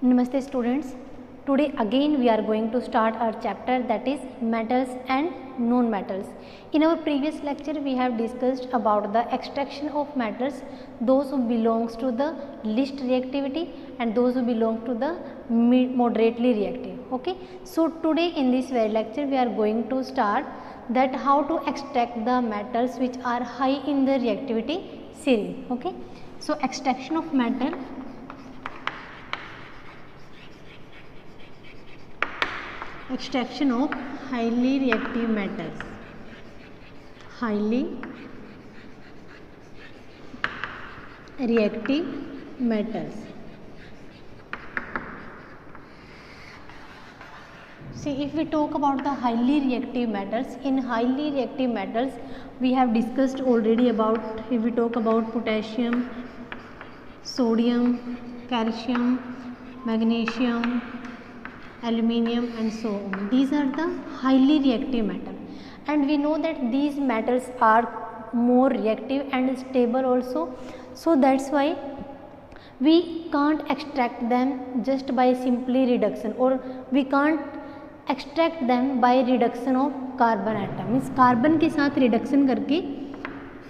Namaste students. Today again we are going to start our chapter, that is metals and non-metals. In our previous lecture we have discussed about the extraction of metals, those who belongs to the least reactivity and those who belong to the moderately reactive. Okay. So today in this very lecture we are going to start that how to extract the metals which are high in the reactivity series. Okay. So extraction of metal. Extraction of highly reactive metals. Highly reactive metals. See, if we talk about the highly reactive metals, in highly reactive metals we have discussed already about, if we talk about potassium, sodium, calcium, magnesium, aluminium and so on. These are the highly reactive metal, and we know that these metals are more reactive and stable also. So that's why we can't extract them just by simply reduction, or we can't extract them by reduction of carbon atom. Means carbon के साथ reduction करके,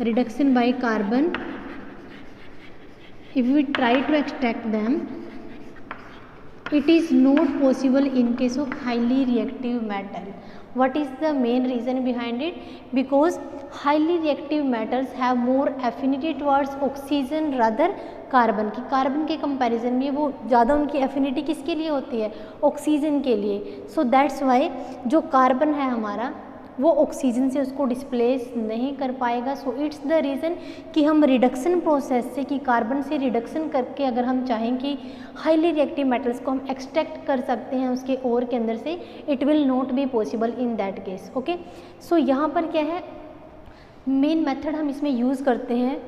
reduction by carbon, if we try to extract them, it is not possible in case of highly reactive metal. What is the main reason behind it? Because highly reactive metals have more affinity towards oxygen rather carbon की. Carbon के comparison में वो ज़्यादा उनकी affinity किसके लिए होती है? ऑक्सीजन के लिए. सो दैट्स वाई जो कार्बन है हमारा वो ऑक्सीजन से उसको डिस्प्लेस नहीं कर पाएगा. सो इट्स द रीज़न कि हम रिडक्शन प्रोसेस से, कि कार्बन से रिडक्शन करके अगर हम चाहें कि हाईली रिएक्टिव मेटल्स को हम एक्सट्रैक्ट कर सकते हैं उसके ओर के अंदर से, it will not be possible in that case. Okay. So यहाँ पर क्या है, मेन मेथड हम इसमें यूज़ करते हैं,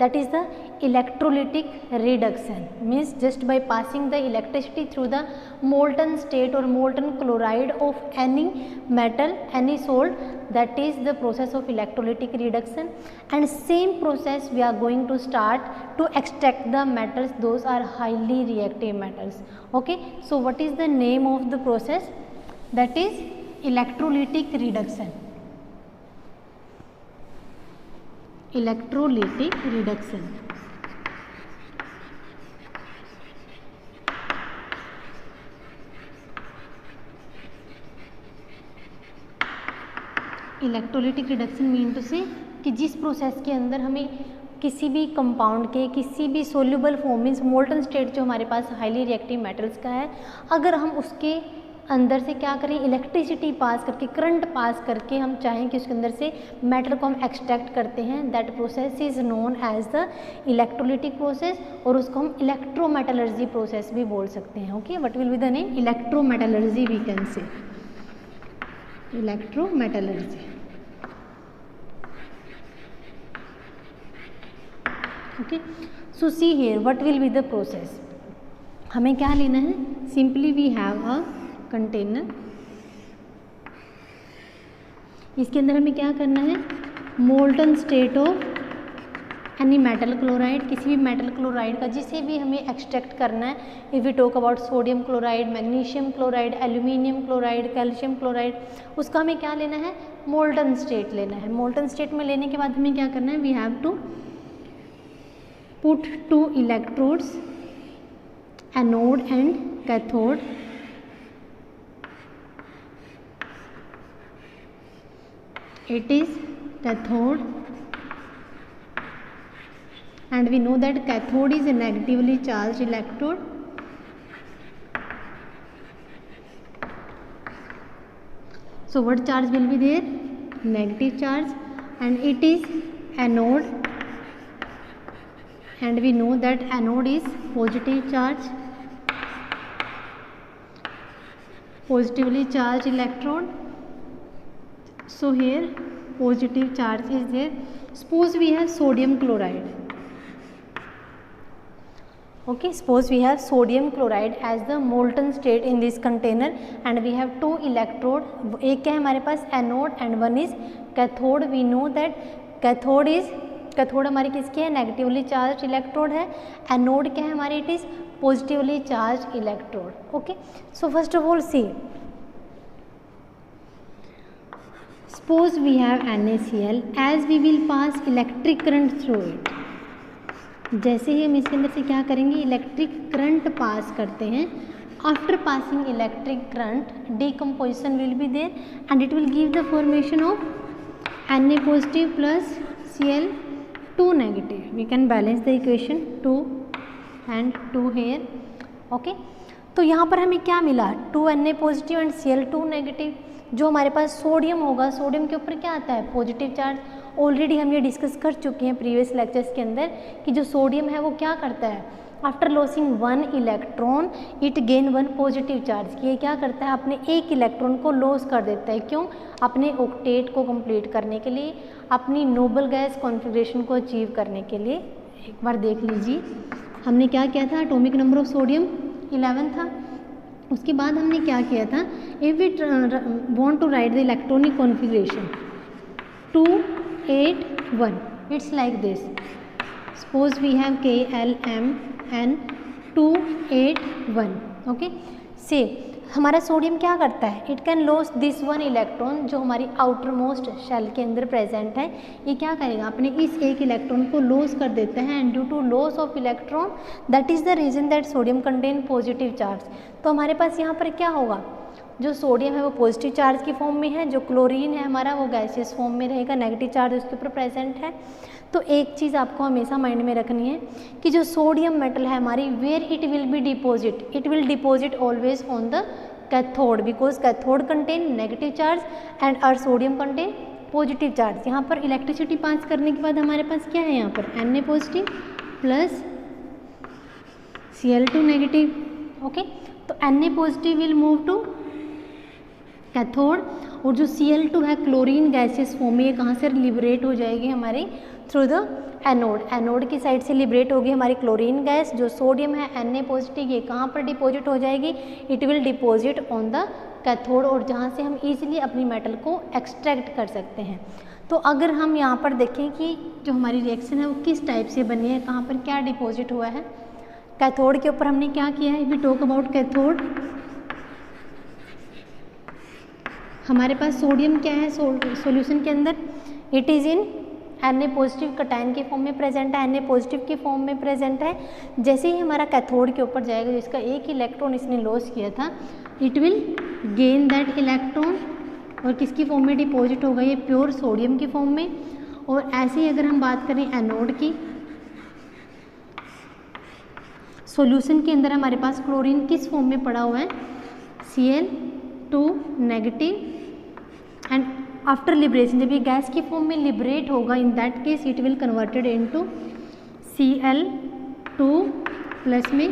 that is the electrolytic reduction. Means just by passing the electricity through the molten state or molten chloride of any metal, any salt, that is the process of electrolytic reduction. And same process we are going to start to extract the metals, those are highly reactive metals. Okay. So what is the name of the process? That is electrolytic reduction. Electrolytic reduction. Electrolytic reduction mean to say कि जिस process के अंदर हमें किसी भी compound के किसी भी soluble form, means molten state जो हमारे पास हाईली रिएक्टिव मेटल्स का है, अगर हम उसके अंदर से क्या करें, इलेक्ट्रिसिटी पास करके, करंट पास करके हम चाहें कि उसके अंदर से मेटल को हम एक्सट्रैक्ट करते हैं, that process is known as the electrolytic process, और उसको हम इलेक्ट्रोमेटलर्जी प्रोसेस भी बोल सकते हैं. Okay. What will be the name? Electrometallurgy we can say. Electrometallurgy. Okay. So see here what will be the process. हमें क्या लेना है? Simply we have a container. इसके अंदर हमें क्या करना है? Molten state of any metal chloride, किसी भी मेटल क्लोराइड का जिसे भी हमें एक्सट्रैक्ट करना है. If we talk about sodium chloride, magnesium chloride, aluminium chloride, calcium chloride, उसका हमें क्या लेना है? मोल्टन स्टेट लेना है. मोल्टन स्टेट में लेने के बाद हमें क्या करना है? We have to put 2 electrodes, anode and cathode. It is cathode, and we know that cathode is a negatively charged electrode. So what charge will be there? Negative charge. And it is anode, and we know that anode is positive charge, positively charged electrode. So here positive charge is there. Suppose we have sodium chloride. Okay, suppose we have sodium chloride as the molten state in this container, and we have 2 electrode. एक क्या है हमारे पास? Anode, and one is cathode. We know that cathode is cathode हमारी किसकी है, negatively charge electrode है, anode क्या है हमारी, it is positively charge electrode. Okay, so first of all see, suppose we have NaCl, as we will pass electric current through it, जैसे ही हम इसके अंदर से क्या करेंगे, इलेक्ट्रिक करंट पास करते हैं, after passing electric current decomposition will be there and it will give the formation of Na positive plus Cl2 negative. We can balance the equation 2 and 2 here। Okay, तो यहाँ पर हमें क्या मिला, 2 Na positive and Cl2 negative. जो हमारे पास sodium होगा, sodium के ऊपर क्या आता है, पॉजिटिव चार्ज। ऑलरेडी हम ये डिस्कस कर चुके हैं प्रीवियस लेक्चर्स के अंदर कि जो सोडियम है वो क्या करता है, after losing 1 electron it gain 1 positive charge. ये क्या करता है, अपने एक इलेक्ट्रॉन को लॉस कर देता है। क्यों, अपने ऑक्टेट को कंप्लीट करने के लिए, अपनी नोबल गैस कॉन्फ़िगरेशन को अचीव करने के लिए। एक बार देख लीजिए हमने क्या किया था, एटॉमिक नंबर ऑफ सोडियम 11 था। उसके बाद हमने क्या किया था, if we want to write the electronic configuration 2 8 1, it's like this, suppose we have KLMN 2 8 1। Okay, say हमारा सोडियम क्या करता है, it can loss this 1 electron जो हमारी आउटर मोस्ट शेल के अंदर प्रेजेंट है। ये क्या करेगा, अपने इस एक इलेक्ट्रॉन को लॉस कर देता है and due to loss of electron that is the reason that sodium contain positive charge. तो हमारे पास यहाँ पर क्या होगा, जो सोडियम है वो पॉजिटिव चार्ज की फॉर्म में है, जो क्लोरीन है हमारा वो गैसियस फॉर्म में रहेगा, नेगेटिव चार्ज उसके ऊपर प्रेजेंट है। तो एक चीज़ आपको हमेशा माइंड में रखनी है कि जो सोडियम मेटल है हमारी, where it will be deposit, it will deposit always on the cathode, because cathode contain negative charge and our sodium contain positive charge. यहाँ पर इलेक्ट्रिसिटी पास करने के बाद हमारे पास क्या है, यहाँ पर Na positive plus Cl2 negative. Okay, तो Na positive will move to cathode और जो Cl2 है क्लोरीन गैसियस फॉर्म में, ये कहाँ से लिबरेट हो जाएगी हमारी, थ्रू द एनोड। एनोड की साइड से लिबरेट होगी हमारी क्लोरीन गैस। जो सोडियम है Na पॉजिटिव, ये कहाँ पर डिपॉजिट हो जाएगी, it will deposit on the cathode, और जहाँ से हम इजीली अपनी मेटल को एक्सट्रैक्ट कर सकते हैं। तो अगर हम यहाँ पर देखें कि जो हमारी रिएक्शन है वो किस टाइप से बनी है, कहाँ पर क्या डिपॉजिट हुआ है, कैथोड के ऊपर हमने क्या किया है, वी टॉक अबाउट कैथोड, हमारे पास सोडियम क्या है सॉल्यूशन के अंदर, it is in Na positive cation के फॉर्म में प्रेजेंट है, Na पॉजिटिव के फॉर्म में प्रेजेंट है। जैसे ही हमारा कैथोड के ऊपर जाएगा, जिसका एक इलेक्ट्रॉन इसने लॉस किया था, it will gain that electron, और किसकी फॉर्म में डिपॉजिट होगा, ये प्योर सोडियम की फॉर्म में। और ऐसे ही अगर हम बात करें एनोड की, सॉल्यूशन के अंदर हमारे पास क्लोरीन किस फॉर्म में पड़ा हुआ है, Cl2 negative, and after liberation जब ये गैस की फॉर्म में लिबरेट होगा, इन that case it will converted into Cl2 plus में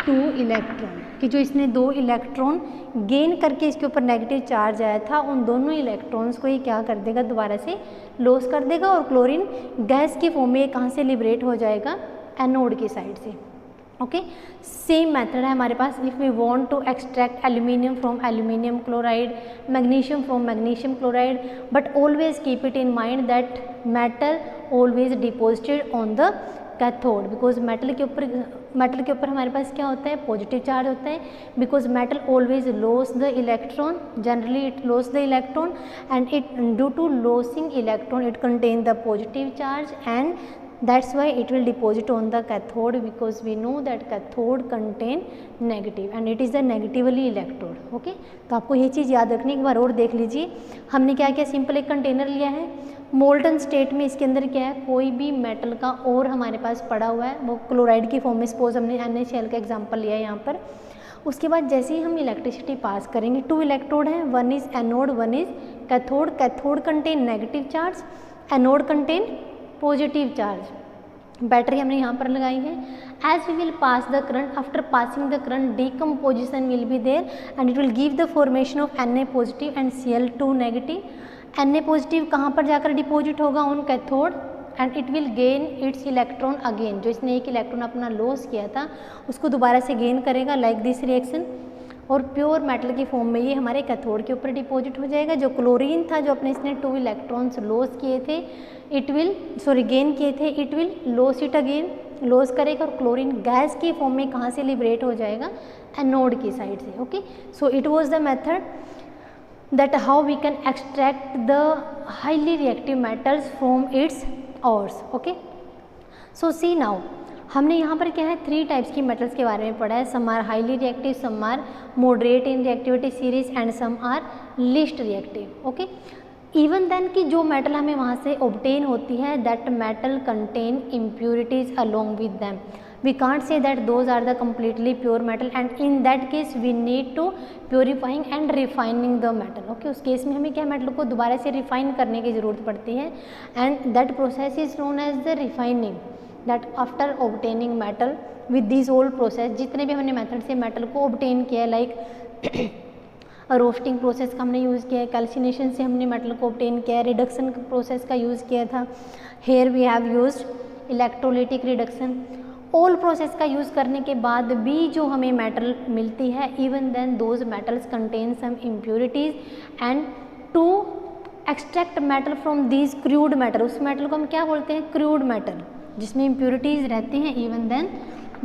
2 इलेक्ट्रॉन, कि जो इसने 2 इलेक्ट्रॉन गेन करके इसके ऊपर नेगेटिव चार्ज आया था, उन दोनों इलेक्ट्रॉन्स को ये क्या कर देगा, दोबारा से लॉस कर देगा, और क्लोरीन गैस की फॉर्म में कहाँ से लिबरेट हो जाएगा, एनोड की साइड से। ओके, सेम मेथड है हमारे पास। If we want to extract aluminium from aluminium chloride, magnesium from magnesium chloride, but always keep it in mind that metal always deposited on the cathode, because metal के ऊपर हमारे पास क्या होता है, positive charge होता है, because metal always loss the electron, generally it loss the electron, and it due to losing electron it contain the positive charge, and that's why it will deposit on the cathode, because we know that cathode contain negative and it is the negatively electrode। okay, तो आपको ये चीज़ याद रखनी। एक बार और देख लीजिए, हमने क्या किया, सिंपल एक कंटेनर लिया है, मोल्टन स्टेट में इसके अंदर क्या है, कोई भी मेटल का और हमारे पास पड़ा हुआ है, वो क्लोराइड की फॉर्म में, सपोज हमने NaCl का एग्जाम्पल लिया है यहाँ पर। उसके बाद जैसे ही हम इलेक्ट्रिसिटी पास करेंगे, 2 इलेक्ट्रोड हैं, one is anode one is cathode. Cathode contain negative charge, anode contain positive charge. Battery हमने यहाँ पर लगाई है। As we will pass the current, after passing the current decomposition will be there and it will give the formation of Na positive and Cl2 negative. Na positive कहाँ पर जाकर deposit होगा, on cathode, and it will gain its electron again. जो इसने एक electron अपना loss किया था उसको दोबारा से गेन करेगा, लाइक दिस रिएक्शन। और प्योर मेटल की फॉर्म में ये हमारे कैथोड के ऊपर डिपॉजिट हो जाएगा। जो क्लोरीन था, जो अपने इसने 2 इलेक्ट्रॉन्स लॉस किए थे, गेन किए थे, it will loss it again, loss करेगा, और क्लोरीन गैस की फॉर्म में कहाँ से लिबरेट हो जाएगा, एनोड की साइड से। Okay, so it was the method that how we can extract the highly reactive metals from its ores. Okay, so see now, हमने यहाँ पर क्या है 3 टाइप्स की मेटल्स के बारे में पढ़ा है। Some are highly reactive, some are moderate in reactivity series and some are least reactive. Okay, even then की जो मेटल हमें वहाँ से ऑब्टेन होती है, that metal contain impurities along with them, we can't say that those are the completely pure metal, and in that case we need to purifying and refining the metal. Okay, उस case में हमें क्या metal को दोबारा से refine करने की ज़रूरत पड़ती है, and that process is known as the refining. That after obtaining metal with this whole process, जितने भी हमने मेथड से मेटल को ऑब्टेन किया है, लाइक रोस्टिंग प्रोसेस का हमने यूज़ किया है, कैल्सिनेशन से हमने मेटल को ऑब्टेन किया है, रिडक्शन प्रोसेस का यूज़ किया था, here we have used electrolytic reduction. All process का यूज़ करने के बाद भी जो हमें मेटल मिलती है, even then those metals contain some impurities, and to extract metal from these crude metal, उस मेटल को हम क्या बोलते हैं, क्रूड मेटल, जिसमें इम्प्योरिटीज़ रहती हैं, even then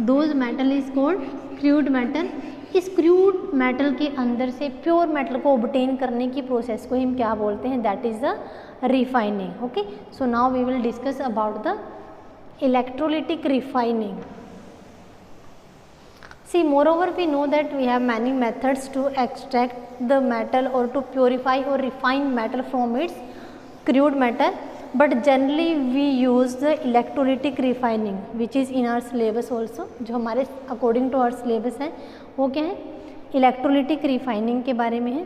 those metal is called crude metal. इस क्रूड मेटल के अंदर से प्योर मेटल को ऑब्टेन करने की प्रोसेस को हम क्या बोलते हैं, that is the refining. Okay, so now we will discuss about the electrolytic refining. See, moreover we know that we have many methods to extract the metal or to purify or refine metal from its crude metal, but generally we use the electrolytic refining which is in our syllabus also, जो हमारे according to our syllabus है, वो क्या है, electrolytic refining के बारे में है।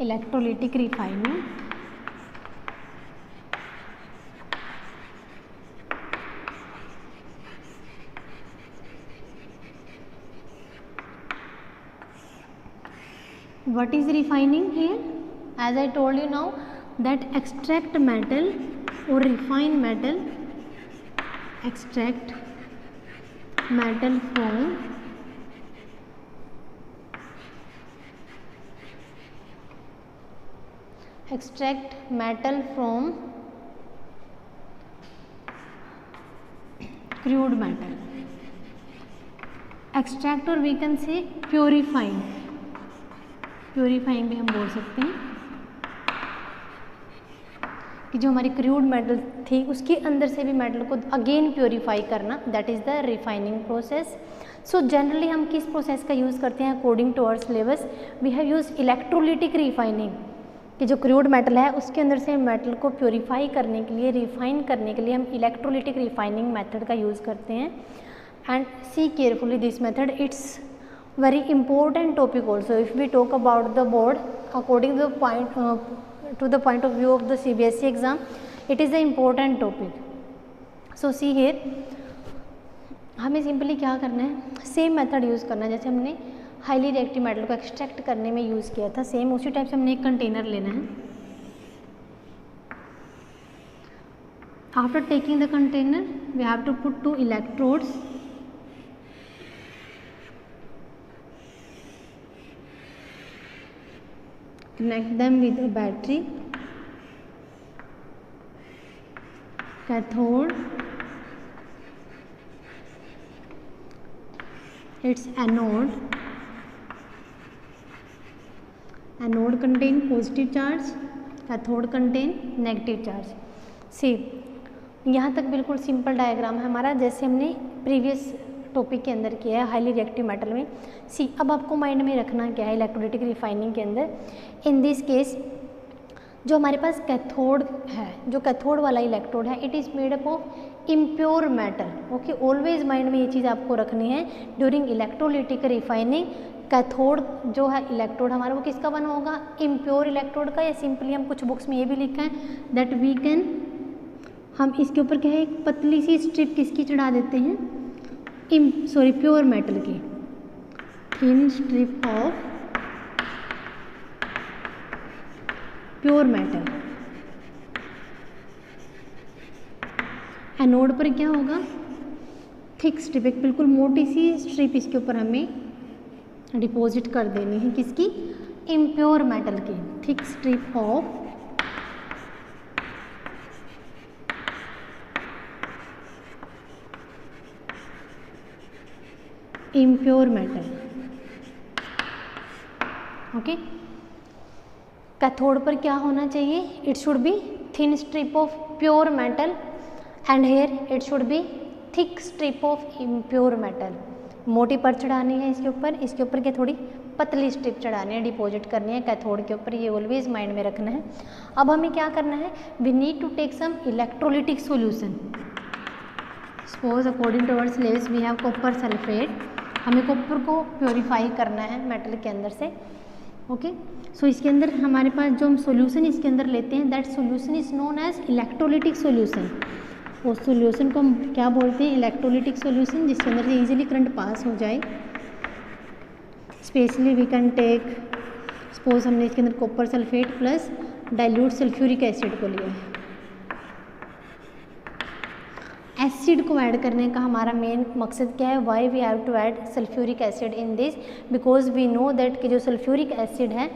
electrolytic refining what is refining here? As I told you now that extract metal or refine metal, extract metal from crude metal, extract or we can say purifying, purifying भी हम बोल सकते हैं कि जो हमारी क्रूड मेटल थी उसके अंदर से भी मेटल को अगेन प्योरीफाई करना, that is the refining process. So generally हम किस प्रोसेस का यूज़ करते हैं, according to our syllabus we have use electrolytic refining, कि जो क्रूड मेटल है उसके अंदर से मेटल को प्योरीफाई करने के लिए, रिफाइन करने के लिए हम इलेक्ट्रोलिटिक रिफाइनिंग मेथड का यूज़ करते हैं। And see carefully this method, it's very important topic also. If we talk about the board according to the point of view of the CBSE exam, it is the important topic. So see here, हमें simply क्या करना है, same method use करना है जैसे हमने highly reactive metal को extract करने में यूज़ किया था, सेम उसी टाइप से हमने एक कंटेनर लेना है। After taking the container we have to put 2 electrodes, connect them with a battery, cathode, its anode, anode contain positive charge, cathode contain negative charge। सी यहाँ तक बिल्कुल सिंपल डायग्राम है हमारा, जैसे हमने प्रीवियस टॉपिक के अंदर किया है हाईली रिएक्टिव मेटल में। सी अब आपको माइंड में रखना क्या है इलेक्ट्रोलिटिक रिफाइनिंग के अंदर, इन दिस केस जो हमारे पास कैथोड है, जो कैथोड वाला इलेक्ट्रोड है, it is made up of impure metal. Okay, always mind में ये चीज़ आपको रखनी है ड्यूरिंग इलेक्ट्रोलिटिक रिफाइनिंग। कैथोड जो है इलेक्ट्रोड हमारा वो किसका बना होगा, इम्प्योर इलेक्ट्रोड का, या सिंपली हम कुछ बुक्स में ये भी लिखा है दैट वी कैन, हम इसके ऊपर क्या है एक पतली सी स्ट्रिप किसकी चढ़ा देते हैं, प्योर मेटल की, thin strip of pure metal. Anode पर क्या होगा, थिक स्ट्रिप, एक बिल्कुल मोटी सी स्ट्रिप इसके ऊपर हमें डिपॉजिट कर देनी है, किसकी? इम्प्योर मेटल की। Thick strip of impure metal. Okay, cathode पर क्या होना चाहिए? It should be thin strip of pure metal and here it should be thick strip of impure metal. मोटी पर चढ़ानी है इसके ऊपर क्या थोड़ी पतली स्ट्रिप चढ़ानी है, डिपॉजिट करनी है कैथोड के ऊपर, ये ऑलवेज माइंड में रखना है। अब हमें क्या करना है? We need to take some electrolytic solution. Suppose according to our syllabus we have copper sulphate, हमें कॉपर को प्योरीफाई करना है मेटल के अंदर से। ओके, सो इसके अंदर हमारे पास जो हम सॉल्यूशन इसके अंदर लेते हैं that solution is known as electrolytic solution. उस सॉल्यूशन को हम क्या बोलते हैं? इलेक्ट्रोलिटिक सॉल्यूशन, जिसके अंदर से इजीली करंट पास हो जाए। Specially we can take, suppose हमने इसके अंदर copper sulphate plus dilute sulphuric acid को लिया है। एसिड को ऐड करने का हमारा मेन मकसद क्या है? Why we have to add sulphuric acid in this? Because we know that कि जो सल्फ्यूरिक एसिड है,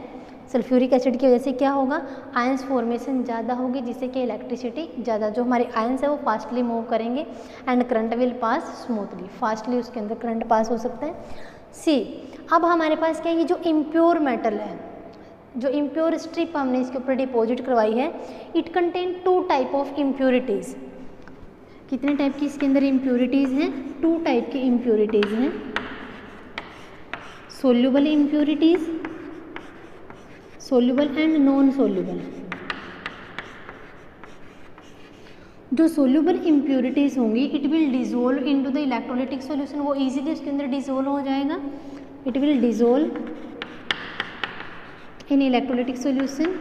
सल्फ्यूरिक एसिड की वजह से क्या होगा? आयंस फॉर्मेशन ज़्यादा होगी, जिससे कि इलेक्ट्रिसिटी ज़्यादा, जो हमारे आयंस है वो फास्टली मूव करेंगे and current will pass smoothly, fastly उसके अंदर करंट पास हो सकता है। सी, अब हमारे पास क्या है? ये जो इम्प्योर मेटल है, जो इम्प्योर स्ट्रिप हमने इसके ऊपर डिपॉजिट करवाई है, it contain 2 type of impurities. कितने टाइप की इसके अंदर इम्प्योरिटीज़ हैं? 2 टाइप की इम्प्योरिटीज़ हैं। Soluble impurities, soluble and non soluble. जो सोल्यूबल इम्प्योरिटीज़ होंगी it will dissolve into the electrolytic solution, वो इजीली उसके अंदर डिजोल्व हो जाएगा। It will dissolve in electrolytic solution.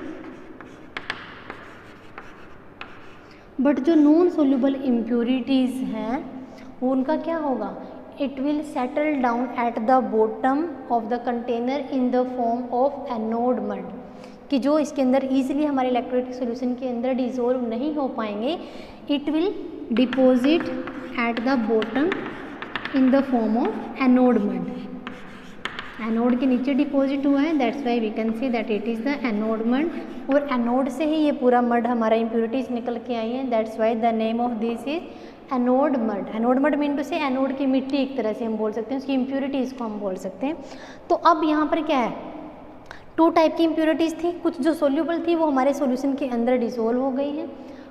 But जो नॉन सोल्यूबल इम्प्योरिटीज़ हैं वो उनका क्या होगा? It will settle down at the bottom of the container in the form of anode mud, कि जो इसके अंदर ईजिली हमारे इलेक्ट्रोलिटिक सॉल्यूशन के अंदर डिजोल्व नहीं हो पाएंगे। It will deposit at the bottom in the form of anode mud. Anode के नीचे डिपॉजिट हुआ है, that's why we can say that it is the anode mud, और एनोड से ही ये पूरा मड हमारा इम्प्योरिटीज निकल के आई है। That's why the name of this is anode mud. Anode mud mean to say anode की मिट्टी, एक तरह से हम बोल सकते हैं, उसकी इम्प्योरिटीज़ को हम बोल सकते हैं। तो अब यहाँ पर क्या है? 2 टाइप की इम्प्योरिटीज़ थी, कुछ जो सोल्यूबल थी वो हमारे सॉल्यूशन के अंदर डिसोल्व हो गई हैं,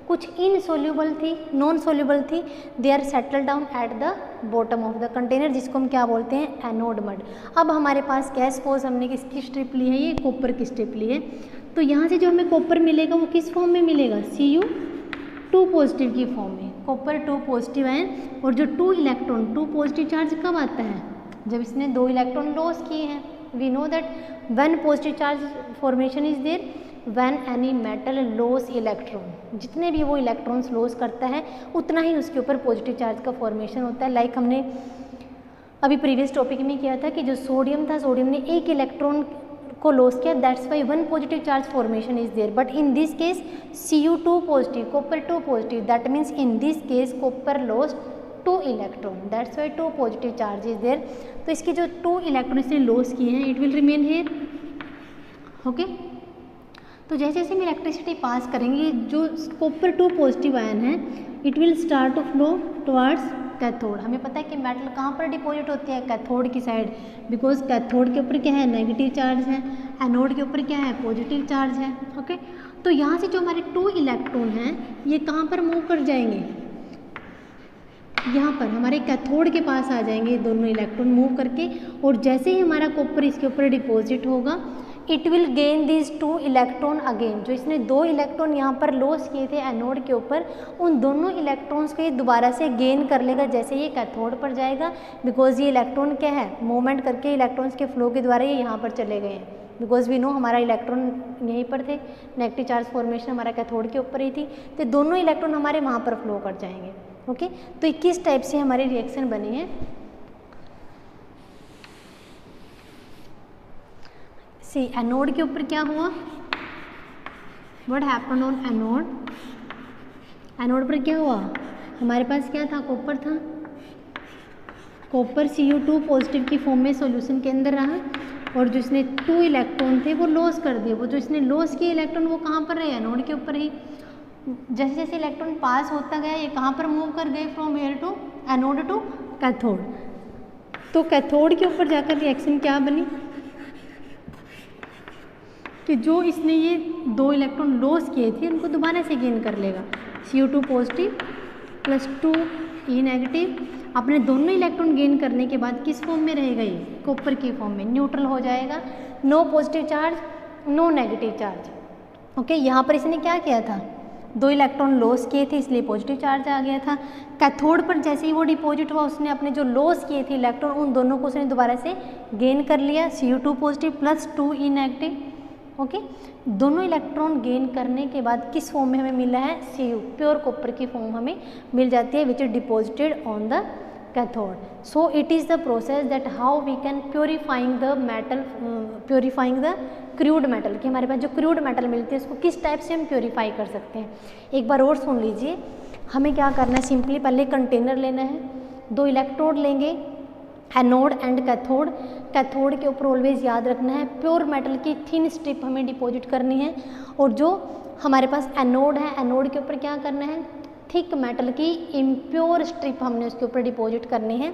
कुछ इनसोल्यूबल थी, नॉन सोल्यूबल थी, they are settle down at the bottom of the container, जिसको हम क्या बोलते हैं? Anode mud. अब हमारे पास क्या है? सपोज हमने किसकी स्ट्रिप ली है? ये कॉपर की स्ट्रिप ली है। तो यहाँ से जो हमें कॉपर मिलेगा वो किस फॉर्म में मिलेगा? Cu2 पॉजिटिव की फॉर्म में। कॉपर 2 पॉजिटिव आयन, और जो 2 इलेक्ट्रॉन, 2 पॉजिटिव चार्ज कब आता है? जब इसने 2 इलेक्ट्रॉन लॉस किए हैं। We know that when positive charge formation is there, when any metal loss electron, जितने भी वो इलेक्ट्रॉन्स लॉस करता है उतना ही उसके ऊपर पॉजिटिव चार्ज का फॉर्मेशन होता है। लाइक हमने अभी प्रीवियस टॉपिक में किया था कि जो सोडियम था, सोडियम ने 1 इलेक्ट्रॉन को लॉस किया, that's why 1 positive charge formation is there. But in this case Cu2 positive, copper 2 positive, that means in this case copper lost 2 electron, that's why 2 positive charge is there. तो इसके जो 2 electron इसने loss किए हैं, it will remain here. Okay, तो जैसे जैसे हम इलेक्ट्रिसिटी पास करेंगे, जो कॉपर 2 पॉजिटिव आयन है it will start to flow towards cathode. हमें पता है कि मेटल कहाँ पर डिपॉजिट होती है? कैथोड की साइड, बिकॉज कैथोड के ऊपर क्या है? नेगेटिव चार्ज है, एनोड के ऊपर क्या है? पॉजिटिव चार्ज है। ओके, तो यहाँ से जो हमारे 2 इलेक्ट्रॉन हैं ये कहाँ पर मूव कर जाएंगे? यहाँ पर हमारे कैथोड के पास आ जाएंगे दोनों इलेक्ट्रॉन मूव करके, और जैसे ही हमारा कॉपर इसके ऊपर डिपॉजिट होगा it will gain this 2 electron again. जो इसने 2 इलेक्ट्रॉन यहाँ पर लॉस किए थे एनोड के ऊपर, उन दोनों इलेक्ट्रॉन्स को ये दोबारा से गेन कर लेगा जैसे ये कैथोड पर जाएगा, बिकॉज ये इलेक्ट्रॉन क्या है? मूवमेंट करके इलेक्ट्रॉन्स के फ्लो के द्वारा ये यहाँ पर चले गए हैं। बिकॉज वी नो हमारा इलेक्ट्रॉन यहीं पर थे, नेगेटिव चार्ज फॉर्मेशन हमारा कैथोड के ऊपर ही थी, तो दोनों इलेक्ट्रॉन हमारे वहाँ पर फ्लो कर जाएंगे। ओके, तो 21 टाइप से हमारी रिएक्शन बनी है। सी, एनोड के ऊपर क्या हुआ? What happened on anode? Anode पर क्या हुआ? हमारे पास क्या था? कॉपर था, कॉपर Cu2 पॉजिटिव की फॉर्म में सॉल्यूशन के अंदर रहा और जो इसने 2 इलेक्ट्रॉन थे वो लॉस कर दिए। वो जो इसने लॉस किए इलेक्ट्रॉन वो कहाँ पर रहे, एनोड के ऊपर ही। जैसे जैसे इलेक्ट्रॉन पास होता गया ये कहाँ पर मूव कर गए, from here to anode to cathode. तो कैथोड के ऊपर जाकर रिएक्शन क्या बनी कि जो इसने ये 2 इलेक्ट्रॉन लॉस किए थे उनको दोबारा से गेन कर लेगा। Cu2 positive plus 2E negative, अपने दोनों इलेक्ट्रॉन गेन करने के बाद किस फॉर्म में रहेगा, ये कॉपर की फॉर्म में, न्यूट्रल हो जाएगा, no positive charge no negative charge. Okay, यहाँ पर इसने क्या किया था, 2 इलेक्ट्रॉन लॉस किए थे इसलिए पॉजिटिव चार्ज आ गया था। कैथोड पर जैसे ही वो डिपॉजिट हुआ उसने अपने जो लॉस किए थे इलेक्ट्रॉन उन दोनों को उसने दोबारा से गेन कर लिया, Cu2 positive plus 2E negative. Okay, दोनों इलेक्ट्रॉन गेन करने के बाद किस फॉर्म में हमें मिला है, Cu, प्योर कॉपर की फॉर्म हमें मिल जाती है, which is deposited on the cathode. So it is the process that how we can purifying the metal, purifying the crude metal, कि हमारे पास जो क्रूड मेटल मिलती है उसको किस टाइप से हम प्योरीफाई कर सकते हैं। एक बार और सुन लीजिए, हमें क्या करना है, सिंपली पहले कंटेनर लेना है, 2 इलेक्ट्रोड लेंगे, एनोड एंड कैथोड। कैथोड के ऊपर ऑलवेज याद रखना है प्योर मेटल की थिन स्ट्रिप हमें डिपॉजिट करनी है, और जो हमारे पास एनोड है, एनोड के ऊपर क्या करना है, थिक मेटल की इम्प्योर स्ट्रिप हमने उसके ऊपर डिपॉजिट करनी है।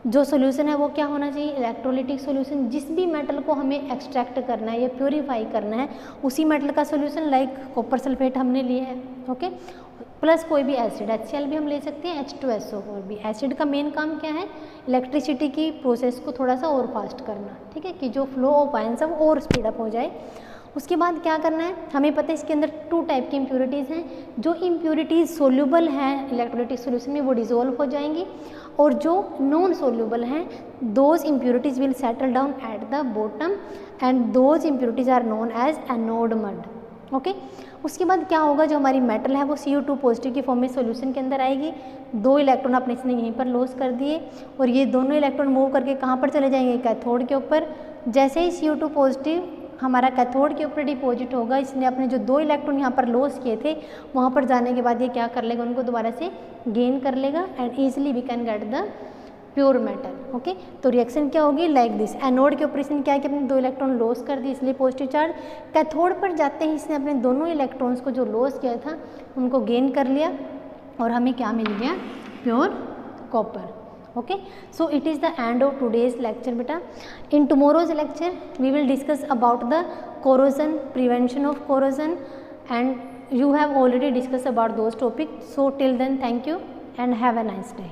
जो सोल्यूशन है वो क्या होना चाहिए, इलेक्ट्रोलिटिक सोल्यूशन। जिस भी मेटल को हमें एक्सट्रैक्ट करना है या प्योरीफाई करना है उसी मेटल का सोल्यूशन, लाइक कॉपर सल्फेट हमने लिया है। ओके, प्लस कोई भी एसिड, HCl भी हम ले सकते हैं, H2SO4 भी। एसिड का मेन काम क्या है, इलेक्ट्रिसिटी की प्रोसेस को थोड़ा सा और फास्ट करना, ठीक है, कि जो फ्लो ऑफ आयंस है वो और स्पीड अप हो जाए। उसके बाद क्या करना है, हमें पता है इसके अंदर 2 टाइप की इम्प्योरिटीज़ हैं। जो इम्प्योरिटीज़ सोल्यूबल हैं इलेक्ट्रोलिटिक सोल्यूशन में वो डिज़ोल्व हो जाएंगी, और जो नॉन सोल्यूबल हैं those impurities will settle down at the bottom and those impurities are known as anode mud. Okay, उसके बाद क्या होगा, जो हमारी मेटल है वो Cu2 पॉजिटिव की फॉर्म में सॉल्यूशन के अंदर आएगी। 2 इलेक्ट्रॉन अपने इसने यहीं पर लॉस कर दिए और ये दोनों इलेक्ट्रॉन मूव करके कहाँ पर चले जाएंगे, कैथोड के ऊपर। जैसे ही Cu2 पॉजिटिव हमारा कैथोड के ऊपर डिपॉजिट होगा, इसने अपने जो 2 इलेक्ट्रॉन यहाँ पर लॉस किए थे वहाँ पर जाने के बाद ये क्या कर लेगा, उनको दोबारा से गेन कर लेगा and easily we can get the pure metal. Okay, तो रिएक्शन क्या होगी, लाइक दिस। एनोड के ऊपर इसने क्या किया, अपने 2 इलेक्ट्रॉन लॉस कर दिए इसलिए पॉजिटिव चार्ज। कैथोड पर जाते ही इसने अपने दोनों इलेक्ट्रॉन्स को जो लॉस किया था उनको गेन कर लिया और हमें क्या मिल गया, pure copper. Okay, so it is the end of today's lecture beta. In tomorrow's lecture we will discuss about the corrosion, prevention of corrosion, and you have already discussed about those topics. So till then, thank you and have a nice day.